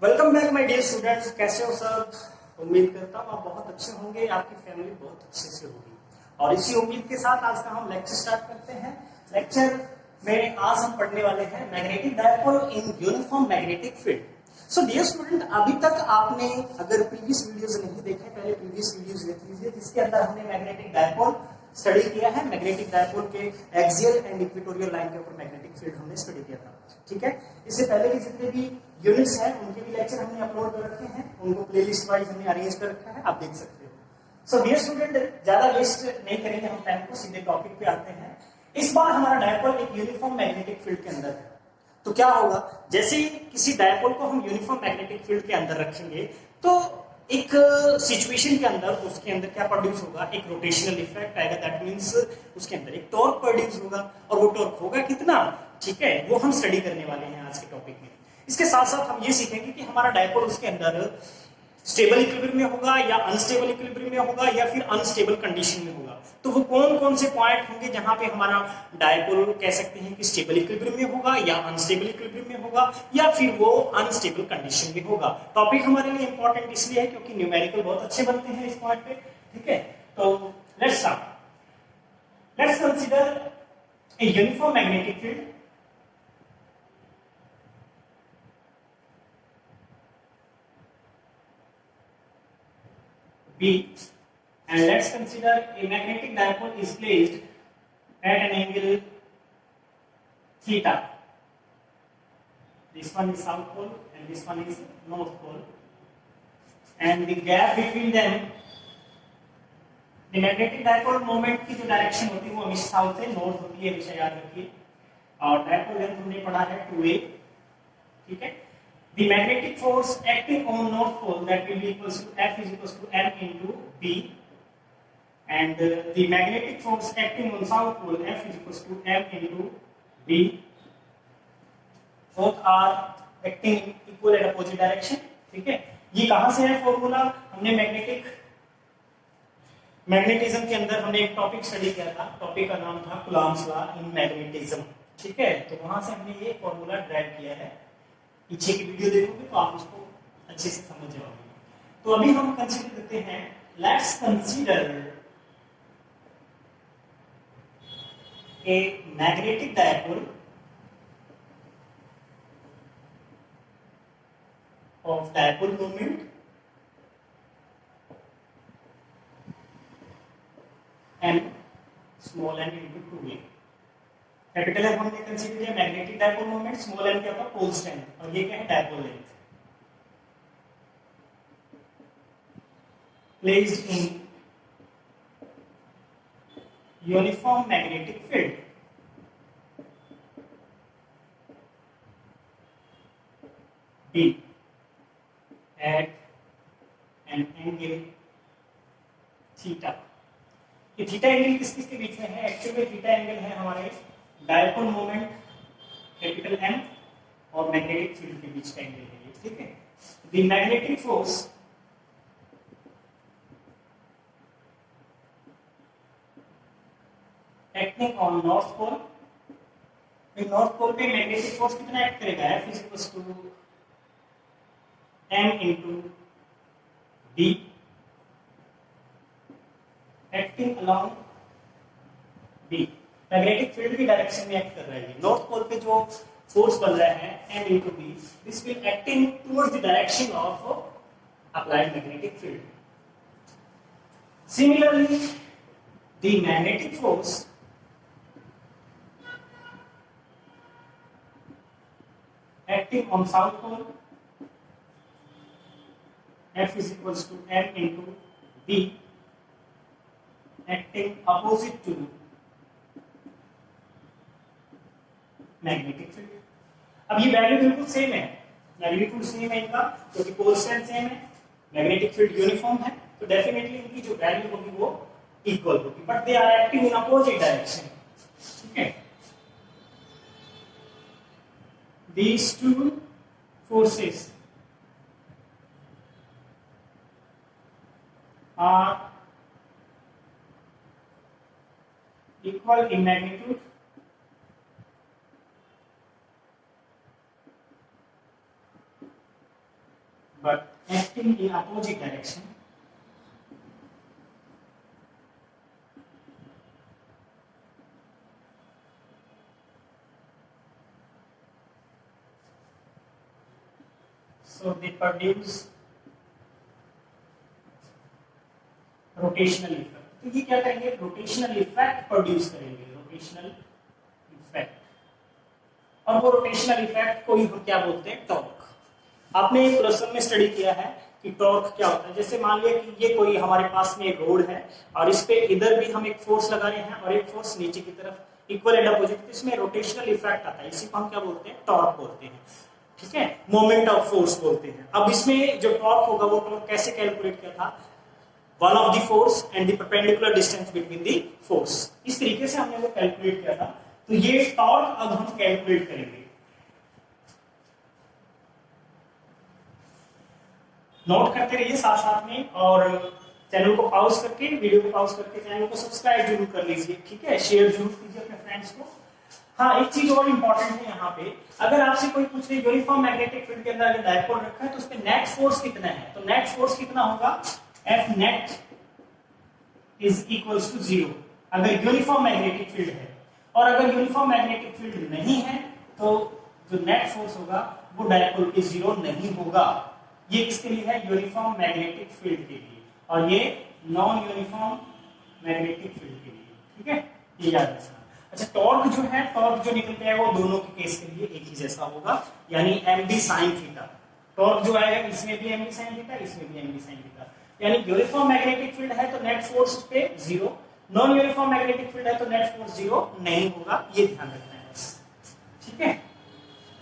Welcome back my dear students. कैसे हो सब? उम्मीद करता हूँ आप बहुत अच्छे होंगे, आपकी फैमिली बहुत अच्छे से होगी। और इसी उम्मीद के साथ आज का हम लेक्चर स्टार्ट करते हैं। लेक्चर में आज हम पढ़ने वाले हैं magnetic dipole in uniform magnetic field. So dear student, अभी तक आपने अगर प्रीवियस वीडियोस नहीं देखे, पहले प्रीवियस वीडियोस देख लीजिए, जिसके अंदर हमने मैग्नेटिक डायपोल स्टडी किया है। मैग्नेटिक डायपोल के एक्सियल एंड इक्वेटोरियल लाइन के ऊपर मैग्नेटिक फील्ड हमने स्टडी किया था। ठीक है, इससे पहले के जितने भी यूनिट्स हैं उनके भी लेक्चर हमने अपलोड कर रखे हैं, उनको प्लेलिस्ट वाइज हमने अरेंज कर रखा है, आप देख सकते हो। सो डियर स्टूडेंट, ज्यादा वेस्ट नहीं करेंगे हम टाइम को, सीधे टॉपिक पे आते हैं। इस बार हमारा डायपोल एक यूनिफॉर्म मैग्नेटिक फील्ड के अंदर है। तो क्या होगा, जैसे ही किसी डायपोल को हम यूनिफॉर्म मैग्नेटिक फील्ड के अंदर रखेंगे तो एक सिचुएशन के अंदर उसके अंदर क्या प्रोड्यूस होगा, एक रोटेशनल इफेक्ट आएगा। दैट मींस उसके अंदर एक टॉर्क प्रोड्यूस होगा, और वो टॉर्क होगा कितना, ठीक है, वो हम स्टडी करने वाले हैं आज के टॉपिक में। इसके साथ साथ हम ये सीखेंगे कि हमारा डायपोल उसके अंदर स्टेबल इक्विलिब्रियम में होगा या अनस्टेबल इक्विलिब्रियम में होगा या फिर अनस्टेबल कंडीशन में होगा। तो वो कौन कौन से पॉइंट होंगे जहां पे हमारा डायपोल कह सकते हैं कि स्टेबल इक्विलिब्रियम में होगा या अनस्टेबल इक्विलिब्रियम में होगा या फिर वो अनस्टेबल कंडीशन में होगा। टॉपिक हमारे लिए इंपॉर्टेंट इसलिए है क्योंकि न्यूमेरिकल बहुत अच्छे बनते हैं इस पॉइंट पे। ठीक है, तो let's start. Let's consider a uniform magnetic field B, and let's consider a magnetic dipole is placed at an angle theta. This one is south pole and this one is north pole, and the gap between them, the magnetic dipole moment की जो direction होती है वो हमेशा south से north होती है, हमेशा याद रखिए। और डायपोल लेंथ हमने पढ़ा है 2a। ठीक है, the magnetic force acting on north pole, that will be equals to F is equals to M into B, and the magnetic force acting on south pole, F is equals to M into B. Both are acting equal at opposite direction. ठीक है, ये कहां से है formula? हमने magnetism के अंदर हमने एक टॉपिक स्टडी किया था, टॉपिक का नाम था कूलॉम्स लॉ इन मैग्नेटिज्म। ठीक है, तो वहां से हमने ये फॉर्मूला ड्राइव किया है। पीछे की वीडियो देखोगे तो आप उसको अच्छे से समझ जाओगे। तो अभी हम कंसीडर करते हैं, let's consider a magnetic dipole of dipole moment m small m into 2a। Capital M हमने कंसीडर किया magnetic dipole moment, small m क्या था, पोल स्ट्रेंथ, और ये क्या है, dipole length. Placed in uniform magnetic field B at an angle theta. ये theta angle किस किस के बीच में है? एक्चुअली थीटा एंगल है हमारे डायपोल मोमेंट कैपिटल M और मैग्नेटिक फील्ड के बीच का एंगल है ये। ठीक है, the magnetic force acting on north pole, north pole पे मैग्नेटिक फोर्स कितना एक्ट करेगा? F is equals to M into B acting along B। Magnetic field की डायरेक्शन में एक्ट कर रहा है। नॉर्थ पोल पे जो फोर्स बन रहा है M into B, this will acting towards the direction of applied magnetic field. Similarly the magnetic force acting on south pole, F is equals to M into B acting opposite to magnetic field. अब ये value बिल्कुल same है, magnitude same है इनका, क्योंकि pole strength same है, magnetic field uniform है, तो डेफिनेटली इनकी जो वैल्यू होगी वो इक्वल होगी, but they are acting in opposite direction. ठीक है, these two forces are equal in magnitude acting in opposite direction, so they produce rotational effect. तो ये क्या करेंगे, रोटेशनल इफेक्ट प्रोड्यूस करेंगे, रोटेशनल इफेक्ट। और वो रोटेशनल इफेक्ट को ही हम क्या बोलते हैं, टॉर्क। आपने एक प्रश्न में स्टडी किया है कि टॉर्क क्या होता है। जैसे मान लिया कि ये कोई हमारे पास में एक रोड है और इस पे इधर भी हम एक फोर्स लगा रहे हैं और एक फोर्स नीचे की तरफ इक्वल एंड अपोजिट, तो इसमें रोटेशनल इफेक्ट आता है, इसी को हम क्या बोलते हैं, टॉर्क बोलते हैं। ठीक है, मोमेंट ऑफ फोर्स बोलते हैं। अब इसमें जो टॉर्क होगा वो टॉर्क कैसे कैलकुलेट किया था, one of the force and the perpendicular distance between the force, इस तरीके से हमने वो कैलकुलेट किया था। तो ये टॉर्क अब हम कैलकुलेट करेंगे। नोट करते रहिए साथ साथ में, और चैनल को पॉज करके, वीडियो को पॉज करके चैनल को सब्सक्राइब जरूर कर लीजिए। ठीक है, शेयर जरूर कीजिए अपने फ्रेंड्स को। हाँ, एक चीज और इंपॉर्टेंट है यहाँ पे, अगर आपसे कोई पूछे यूनिफॉर्म मैग्नेटिक फील्ड के अंदर अगर डायपोल रखा है तो उसपे नेट फोर्स कितना है, तो नेट फोर्स कितना होगा, F net is equals to 0 अगर यूनिफॉर्म मैग्नेटिक फील्ड है। और अगर यूनिफॉर्म मैग्नेटिक फील्ड नहीं है तो जो नेट फोर्स होगा वो डायपोल पे 0 नहीं होगा। ये किसके लिए है, यूनिफॉर्म मैग्नेटिक फील्ड के लिए, और ये नॉन यूनिफॉर्म मैग्नेटिक फील्ड के लिए। ठीक है, ये याद रखना। अच्छा, टॉर्क जो है, टॉर्क जो निकल के आएगा वो दोनों के केस के लिए एक ही जैसा होगा, यानी md sin थीटा। टॉर्क जो आएगा इसमें भी md sin थीटा, इसमें भी md sin थीटा। यानी यूनिफॉर्म मैग्नेटिक फील्ड है तो नेट फोर्स पे 0, नॉन यूनिफॉर्म मैग्नेटिक फील्ड है तो नेट फोर्स 0 नहीं होगा, ये ध्यान रखना है बस। ठीक है,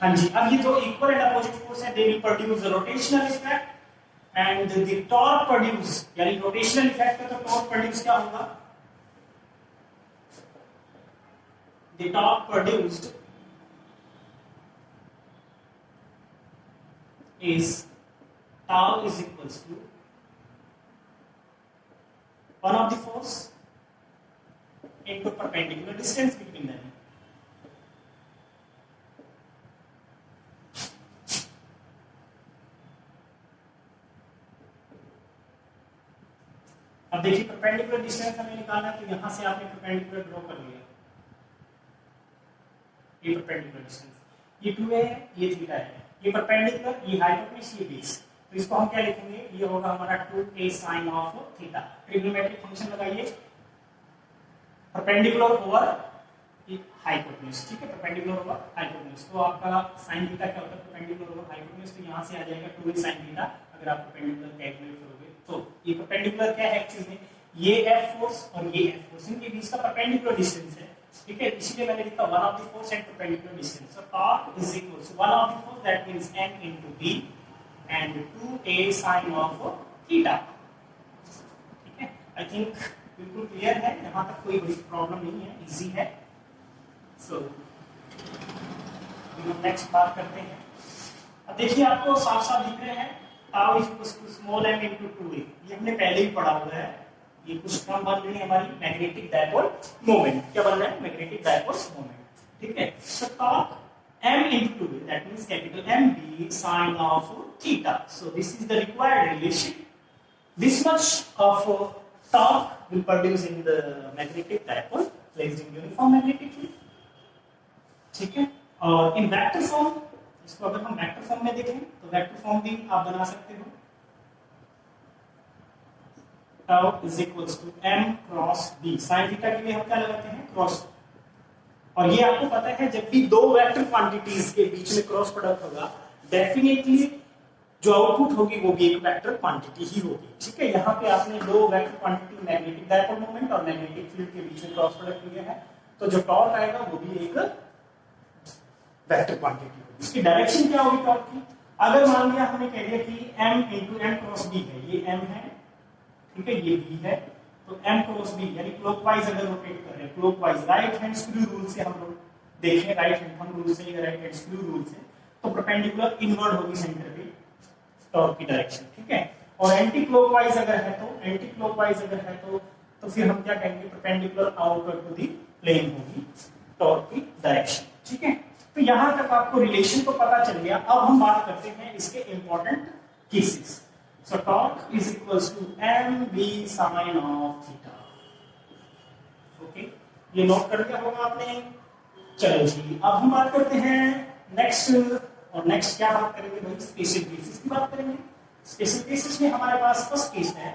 हाँ जी। अब ये जो इक्वल एंड अपोजिट फोर्स है, they will produce a rotational effect and the torque produce, यानी रोटेशनल इफेक्ट का तो टॉर्क प्रोड्यूस क्या होगा, the torque produced is tau is equals to one of the force into perpendicular distance between them. अब देखिए, perpendicular distance हमें निकालना है, तो यहां से आपने परपेंडिकुलर ड्रॉ कर लिया, ये परपेंडिकुलर डिस्टेंस, ये 2a है, ये थीटा है, ये परपेंडिकुलर, ये हाइपोटेन्यूज, ये बेस। तो इसको हम क्या लिखेंगे, ये होगा हमारा 2a sin of theta. Trigonometric function लगाइए, परपेंडिकुलर ओवर हाइपोटेन्यूज। ठीक है, परपेंडिकुलर ओवर हाइपोटेन्यूज, तो आपका sin थीटा क्या होता है, परपेंडिकुलर ओवर हाइपोटेन्यूज, तो यहां से आ जाएगा 2a sin थीटा। अगर आप परपेंडिकुलर कैलकुलेट करोगे तो ये परपेंडिकुलर क्या है एक्सिस में, ये F फोर्स और ये F फोर्स, इनके बीच का परपेंडिकुलर डिस्टेंस है। ठीक है, इसलिए मैंने लिखा one of the force and perpendicular distance. So torque is equal to one of the force, that means m into b and 2a sin of theta. ठीक है, आई थिंक बिल्कुल क्लियर है, यहां तक कोई बड़ी प्रॉब्लम नहीं है, इजी है। सो हम नेक्स्ट बात करते हैं। अब देखिए, आपको साफ साफ दिख रहे हैं tau is equal to small m into 2a, ये हमने पहले ही पढ़ा हुआ है। ये कुछ टर्म बन रही है हमारी मैग्नेटिक डायपोल मोमेंट। क्या बन रहा है, मैग्नेटिक डायपोल मोमेंट। ठीक है, so torque m into 2a, that means capital MB sin of theta. So this is the required relation. This much of torque will produce in the magnetic dipole placed in uniform magnetic field. ठीक है, और इन vector form, इसको अगर हम vector form में देखें तो vector form भी आप बना सकते हो, tau is equals to m cross b। sin theta के लिए हम क्या लगाते हैं, क्रॉस। और ये आपको पता है, जब भी दो वेक्टर क्वांटिटीज के बीच में क्रॉस प्रोडक्ट होगा, डेफिनेटली जो आउटपुट होगी वो भी एक वेक्टर क्वांटिटी ही होगी। ठीक है, यहाँ पे आपने दो vector quantity magnetic dipole moment और मैग्नेटिक फील्ड के बीच में क्रॉस प्रोडक्ट लिया है, तो जो टॉर्क आएगा वो भी एक वेक्टर क्वांटिटी होगी। इसकी डायरेक्शन क्या होगी टॉर्क की, अगर मान लिया हमने कह दिया कि m into m cross b है, ये m है, ठीक है, ये b है, तो m क्रॉस b यानी क्लॉकवाइज अगर रोटेट कर रहे हैं, clockwise right hand screw rule से हम लोग देखें, राइट हैंड थंब रूल से या राइट हैंड स्क्रू रूल से, तो परपेंडिकुलर इनवर्ड होगी सेंटर पे टॉर्क की डायरेक्शन। ठीक है, और एंटी क्लॉकवाइज अगर है तो, एंटी क्लॉकवाइज अगर है तो फिर हम क्या कहेंगे, perpendicular outward to the plane होगी टॉर्क की डायरेक्शन। ठीक है, तो यहां तक आपको रिलेशन तो पता चल गया। अब हम बात करते हैं इसके important cases. So torque is equals to mv sin of theta. Okay, ये नोट कर लिया होगा आपने। चलो जी, अब हम बात करते हैं नेक्स्ट। और नेक्स्ट क्या बात करेंगे भाई? स्पेशल केसेस की बात करेंगे। स्पेशल केसेस में हमारे पास फर्स्ट केस है,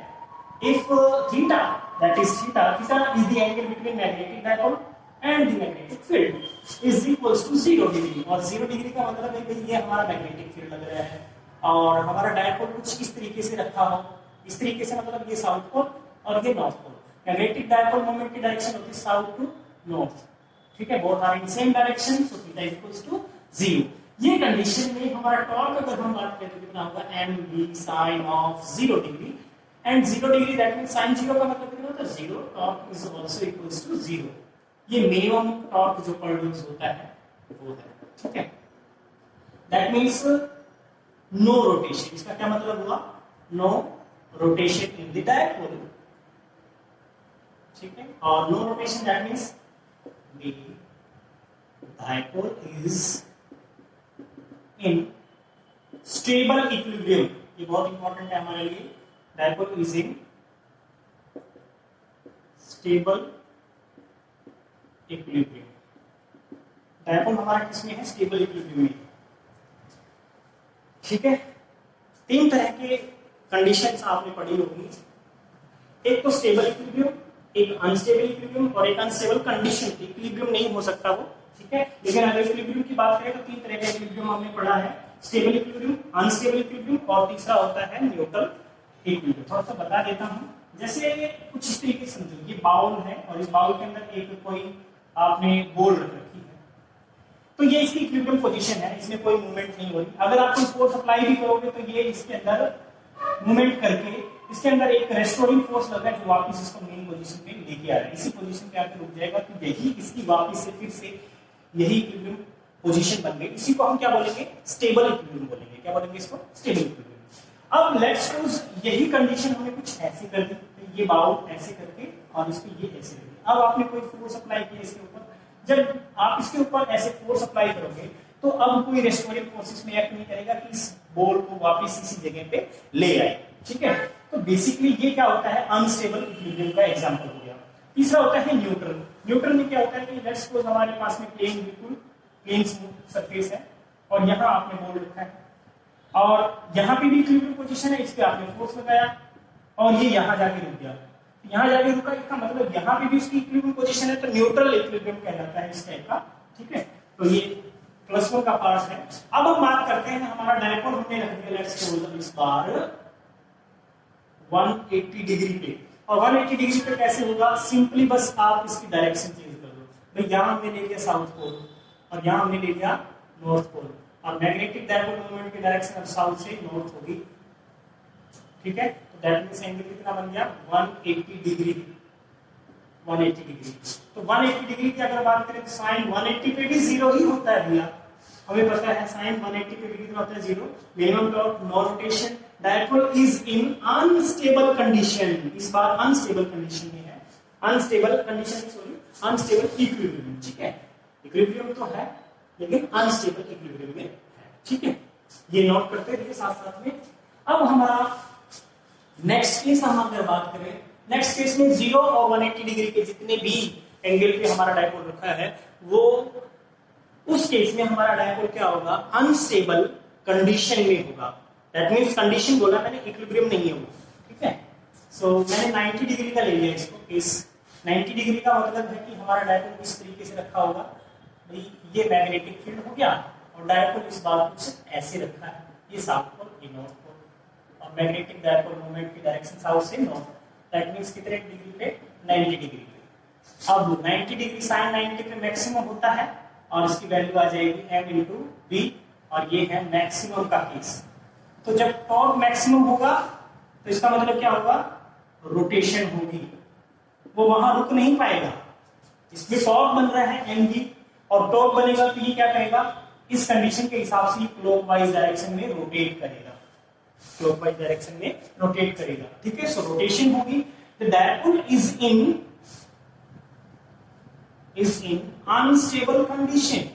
if theta that is theta is the angle between magnetic dipole and the magnetic field is equals to 0 degree. और 0 डिग्री का मतलब है कि ये हमारा मैग्नेटिक फील्ड लग रहा है और हमारा डायपोल कुछ इस तरीके से रखा हो। इस तरीके से मतलब ये साउथ पोल और ये north pole. Magnetic dipole moment की डायरेक्शन होती है साउथ टू नॉर्थ, ठीक है, both are in same direction, so theta is equals to 0। ये कंडीशन में हमारा टॉर्क अगर हम बात करें तो कितना होगा? mv sin of 0 degree. And 0 degree that means sin 0 का मतलब कितना होता है? 0। Torque is also equals to 0। ये मिनिमम टॉर्क जो प्रोड्यूस होता है वो है, ठीक है। That means no rotation. इसका क्या मतलब हुआ? No rotation in the dipole, ठीक है। और no rotation that means the dipole is in stable equilibrium। ये बहुत इंपॉर्टेंट है हमारे लिए। Dipole is in stable equilibrium. Dipole हमारा किसमें है? स्टेबल इक्विलिब्रियम में, ठीक है। तीन तरह के कंडीशंस आपने पढ़ी होगी, एक तो स्टेबल इक्विलिब्रियम, एक अनस्टेबल इक्विलिब्रियम और एक अनस्टेबल कंडीशन। इक्विलिब्रियम नहीं हो सकता वो, ठीक है। लेकिन अगर इक्विलिब्रियम की बात करें तो तीन तरह का इक्विलिब्रियम हमने पढ़ा है, स्टेबल इक्विलिब्रियम, अनस्टेबल इक्विलिब्रियम और तीसरा होता है न्यूट्रल इक्विलिब्रियम। थोड़ा सा बता देता हूं। जैसे कुछ इस तरीके से समझो, ये बाउल है और इस बाउल के अंदर एक कोई आपने बोल रख रखी है, तो ये इसकी इक्विलिब्रियम पोजीशन है, इसमें कोई मूवमेंट नहीं हो रही। अगर आप कोई फोर्स अप्लाई भी करोगे तो ये इसके अंदर मूवमेंट करके इसके अंदर एक रेस्टोरिंग फोर्स लगा है जो वापस इसको मेन पोजीशन पे लेके आ रहा है। इसी पोजीशन पे आके रुक जाएगा तो यही इसकी वापस से फिर से यही इक्विलिब्रियम पोजीशन बन गई। इसी को हम क्या बोलेंगे? स्टेबल इक्विलिब्रियम बोलेंगे। क्या बोलेंगे इसको? Stable equilibrium. अब लेट्स सपोज यही कंडीशन हमने कुछ ऐसे कर दी, तो ये बाउल ऐसे करके और इसको ये ऐसे कर दिया। अब आपने कोई फोर्स अप्लाई किया इसके ऊपर, जब आप इसके ऊपर ऐसे फोर्स अप्लाई करोगे तो अब कोई रेस्टोरिंग फोर्सेस में एक्ट नहीं करेगा कि इस बॉल को वापस इसी जगह पे ले आए, ठीक है। तो बेसिकली ये क्या होता है? अनस्टेबल इक्विलिब्रियम का एग्जांपल हो गया। तीसरा होता है न्यूट्रल। न्यूट्रल में क्या होता है कि लेट्स सपोज हमारे पास में प्लेन, बिल्कुल प्लेन स्मूथ सरफेस है और यहाँ आपने बॉल रखा है और यहाँ पे भी इक्विलिब्रियम पोजीशन है, इस पे आपने फोर्स लगाया और ये यहाँ जाके रुक गया। यहाँ जाके रुका, इसका मतलब यहाँ पे भी उसकी इक्विलिब्रियम पोजीशन है, तो न्यूट्रल इक्विलिब्रियम कहलाता है इस टाइप का, ठीक है। तो ये +1 का पार्ट है। अब हम बात करते हैं हमारा डायपोल हमने रख दिया लेट्स सपोज इस बार 180 डिग्री पे। और 180 डिग्री पे कैसे होगा? सिंपली बस आप इसकी डायरेक्शन चेंज कर दो। तो यहाँ हमने ले लिया साउथ पोल और यहाँ हमने ले लिया नॉर्थ पोल और मैग्नेटिक डायपोल मूवमेंट की डायरेक्शन अब साउथ से नॉर्थ होगी, ठीक है। तो दैट मींस एंगल कितना बन गया? 180 डिग्री। 180 डिग्री। तो 180 डिग्री की अगर बात करें तो साइन 180 पे भी 0 ही होता है भैया, हमें पता है। साइन 180 पे भी कितना होता है? 0। Minimum torque, no rotation, dipole is in unstable condition. इस बार अनस्टेबल कंडीशन में है, unstable condition, sorry unstable equilibrium, ठीक है। इक्विलिब्रियम तो है लेकिन अनस्टेबल इक्विलिब्रियम में है, ठीक है। ये नोट करते रहिए साथ साथ में। अब हमारा नेक्स्ट केस हम अगर बात करें, नेक्स्ट केस में 0 और 180 डिग्री के जितने भी एंगल पे हमारा डायपोल रखा है वो उस केस में हमारा डायपोल क्या होगा? अनस्टेबल कंडीशन में होगा। दैट मींस कंडीशन बोला मैंने, इक्विलिब्रियम नहीं है वो, ठीक है। सो मैंने 90 डिग्री का ले लिया इसको केस। 90 डिग्री का मतलब है कि हमारा डायपोल किस तरीके से रखा होगा भाई, ये मैग्नेटिक फील्ड हो गया और डायपोल इस बार कुछ ऐसे रखा है, ये साउथ पोल, ये नॉर्थ पोल और मैग्नेटिक डायपोल मूवमेंट की डायरेक्शन साउथ से नॉर्थ। दैट मींस कितने डिग्री पे? 90 डिग्री पे। अब 90 डिग्री साइन 90 पे मैक्सिमम होता है और इसकी वैल्यू आ जाएगी m इंटू बी और ये है मैक्सिमम का केस। तो जब टॉर्क मैक्सिमम होगा तो इसका मतलब क्या होगा? रोटेशन होगी, वो वहां रुक नहीं पाएगा। इसमें टॉर्क बन रहा है mg और टॉर्क बनेगा तो ये क्या करेगा? इस कंडीशन के हिसाब से क्लॉकवाइज डायरेक्शन में रोटेट करेगा, क्लॉकवाइज डायरेक्शन में रोटेट करेगा, ठीक है। सो रोटेशन होगी। The dipole is in unstable condition,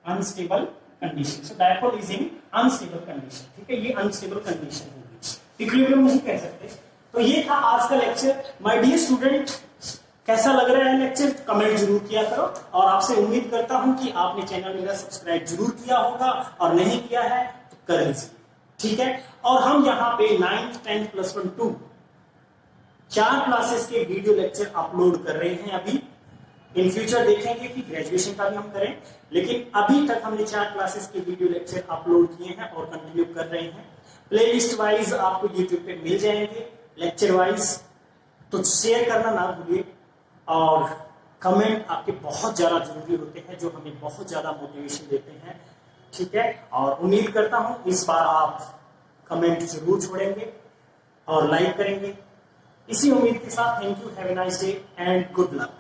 unstable condition. So dipole is in unstable condition, ठीक है। ये अनस्टेबल कंडीशन होगी। इक्विलिब्रियम नहीं कह सकते। तो ये था आज का लेक्चर। माय डियर स्टूडेंट, कैसा लग रहा है लेक्चर? कमेंट जरूर किया करो, और आपसे उम्मीद करता हूं कि आपने चैनल मेरा सब्सक्राइब जरूर किया होगा, और नहीं किया है तो कर लीजिए, ठीक है। और हम यहाँ पे 9th 10th प्लस 1 2 4 क्लासेस के वीडियो लेक्चर अपलोड कर रहे हैं अभी। इन फ्यूचर देखेंगे कि ग्रेजुएशन का भी हम करें, लेकिन अभी तक हमने 4 क्लासेस के वीडियो लेक्चर अपलोड किए हैं और कंटिन्यू कर रहे हैं। प्लेलिस्ट वाइज आपको यूट्यूब पे मिल जाएंगे, लेक्चर वाइज। तो शेयर करना ना भूलिए, और कमेंट आपके बहुत ज्यादा जरूरी होते हैं, जो हमें बहुत ज्यादा मोटिवेशन देते हैं, ठीक है। और उम्मीद करता हूं इस बार आप कमेंट जरूर छोड़ेंगे और लाइक करेंगे। इसी उम्मीद के साथ thank you, have a nice day and good luck.